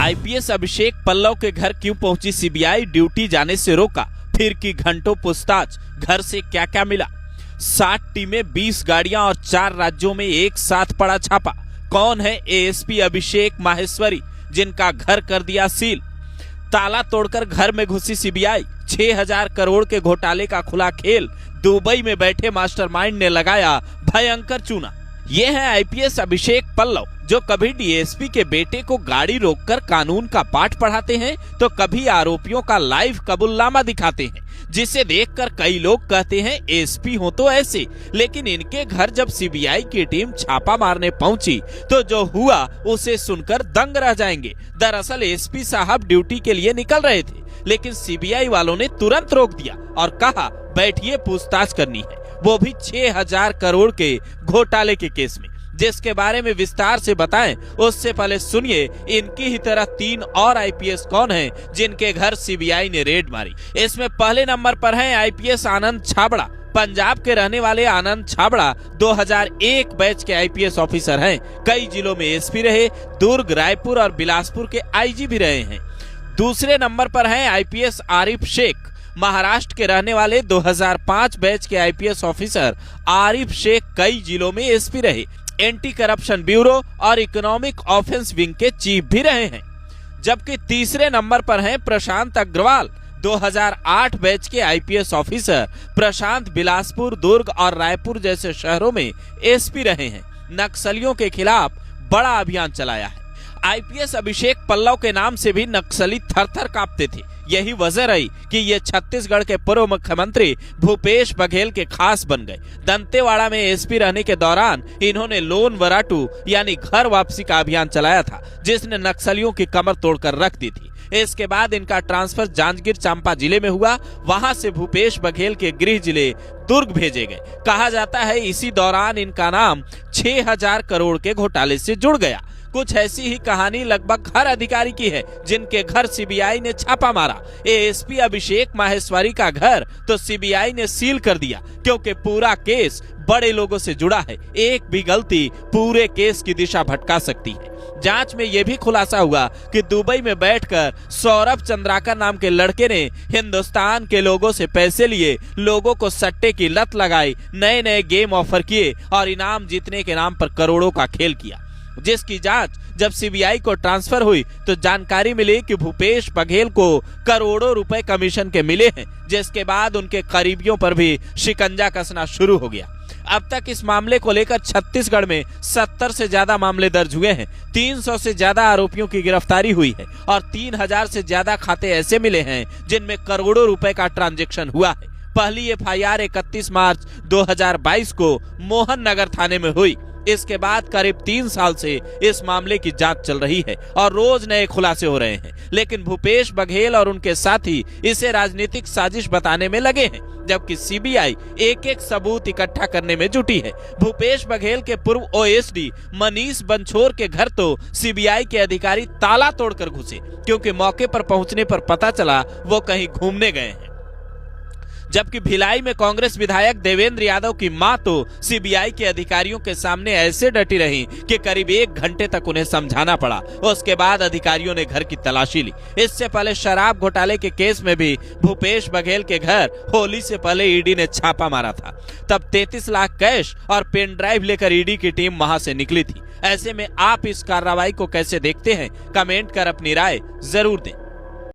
IPS Abhishek Pallav के घर क्यों पहुंची सीबीआई, ड्यूटी जाने से रोका, फिर की घंटों पूछताछ, घर से क्या क्या मिला। 60 टीमें, 20 गाड़ियां और 4 राज्यों में एक साथ पड़ा छापा। कौन है एएसपी अभिषेक माहेश्वरी, जिनका घर कर दिया सील। ताला तोड़कर घर में घुसी सीबीआई, 6000 करोड़ के घोटाले का खुला खेल। दुबई में बैठे मास्टरमाइंड ने लगाया भयंकर चूना। ये है आईपीएस अभिषेक पल्लव, जो कभी डीएसपी के बेटे को गाड़ी रोककर कानून का पाठ पढ़ाते हैं तो कभी आरोपियों का लाइव कबूलनामा दिखाते हैं, जिसे देखकर कई लोग कहते हैं एसपी हो तो ऐसे। लेकिन इनके घर जब सीबीआई की टीम छापा मारने पहुंची तो जो हुआ उसे सुनकर दंग रह जाएंगे। दरअसल एसपी साहब ड्यूटी के लिए निकल रहे थे, लेकिन सीबीआई वालों ने तुरंत रोक दिया और कहा बैठिए, पूछताछ करनी है, वो भी 6000 करोड़ के घोटाले के केस में। जिसके बारे में विस्तार से बताएं उससे पहले सुनिए इनकी ही तरह 3 और आईपीएस कौन हैं जिनके घर सीबीआई ने रेड मारी। इसमें पहले नंबर पर है आईपीएस आनंद छाबड़ा। पंजाब के रहने वाले आनंद छाबड़ा 2001 बैच के आईपीएस ऑफिसर हैं। कई जिलों में एसपी रहे, दुर्ग, रायपुर और बिलासपुर के आईजी भी रहे हैं। दूसरे नंबर पर है आईपीएस आरिफ शेख। महाराष्ट्र के रहने वाले 2005 बैच के आईपीएस ऑफिसर आरिफ शेख कई जिलों में एसपी रहे, एंटी करप्शन ब्यूरो और इकोनॉमिक ऑफेंस विंग के चीफ भी रहे हैं। जबकि तीसरे नंबर पर हैं प्रशांत अग्रवाल। 2008 बैच के आईपीएस ऑफिसर प्रशांत बिलासपुर, दुर्ग और रायपुर जैसे शहरों में एसपी रहे हैं। नक्सलियों के खिलाफ बड़ा अभियान चलाया है। आईपीएस अभिषेक पल्लव के नाम से भी नक्सली थर-थर कांपते थे। यही वजह रही कि ये छत्तीसगढ़ के पूर्व मुख्यमंत्री भूपेश बघेल के खास बन गए। दंतेवाड़ा में एसपी रहने के दौरान इन्होंने लोन वराटू यानी घर वापसी का अभियान चलाया था, जिसने नक्सलियों की कमर तोड़कर रख दी थी। इसके बाद इनका ट्रांसफर जांजगीर चांपा जिले में हुआ। वहां से भूपेश बघेल के गृह जिले दुर्ग भेजे गए। कहा जाता है इसी दौरान इनका नाम 6000 करोड़ के घोटाले से जुड़ गया। कुछ ऐसी ही कहानी लगभग हर अधिकारी की है जिनके घर सीबीआई ने छापा मारा। एएसपी अभिषेक माहेश्वरी का घर तो सीबीआई ने सील कर दिया, क्योंकि पूरा केस बड़े लोगों से जुड़ा है। एक भी गलती पूरे केस की दिशा भटका सकती है। जांच में यह भी खुलासा हुआ कि दुबई में बैठकर सौरभ चंद्राकर नाम के लड़के ने हिंदुस्तान के लोगों से पैसे लिए, लोगों को सट्टे की लत लगाई, नए नए गेम ऑफर किए और इनाम जीतने के नाम पर करोड़ों का खेल किया। जिसकी जांच जब सीबीआई को ट्रांसफर हुई तो जानकारी मिली कि भूपेश बघेल को करोड़ों रुपए कमीशन के मिले हैं, जिसके बाद उनके करीबियों पर भी शिकंजा कसना शुरू हो गया। अब तक इस मामले को लेकर छत्तीसगढ़ में 70 से ज्यादा मामले दर्ज हुए हैं। 300 से ज्यादा आरोपियों की गिरफ्तारी हुई है और 3000 से ज्यादा खाते ऐसे मिले हैं जिनमें करोड़ों रुपए का ट्रांजैक्शन हुआ है। पहली एफआईआर 31 मार्च 2022 को मोहन नगर थाने में हुई। इसके बाद करीब 3 साल से इस मामले की जांच चल रही है और रोज नए खुलासे हो रहे हैं। लेकिन भूपेश बघेल और उनके साथी इसे राजनीतिक साजिश बताने में लगे हैं, जबकि सीबीआई एक एक सबूत इकट्ठा करने में जुटी है। भूपेश बघेल के पूर्व ओएसडी मनीष बंछोर के घर तो सीबीआई के अधिकारी ताला तोड़कर घुसे, क्योंकि मौके पर पहुंचने पर पता चला वो कहीं घूमने गए हैं। जबकि भिलाई में कांग्रेस विधायक देवेंद्र यादव की मां तो सीबीआई के अधिकारियों के सामने ऐसे डटी रही कि करीब 1 घंटे तक उन्हें समझाना पड़ा। उसके बाद अधिकारियों ने घर की तलाशी ली। इससे पहले शराब घोटाले के केस में भी भूपेश बघेल के घर होली से पहले ईडी ने छापा मारा था। तब 33 लाख कैश और पेन ड्राइव लेकर ईडी की टीम वहां से निकली थी। ऐसे में आप इस कार्रवाई को कैसे देखते हैं? कमेंट कर अपनी राय जरूर दें।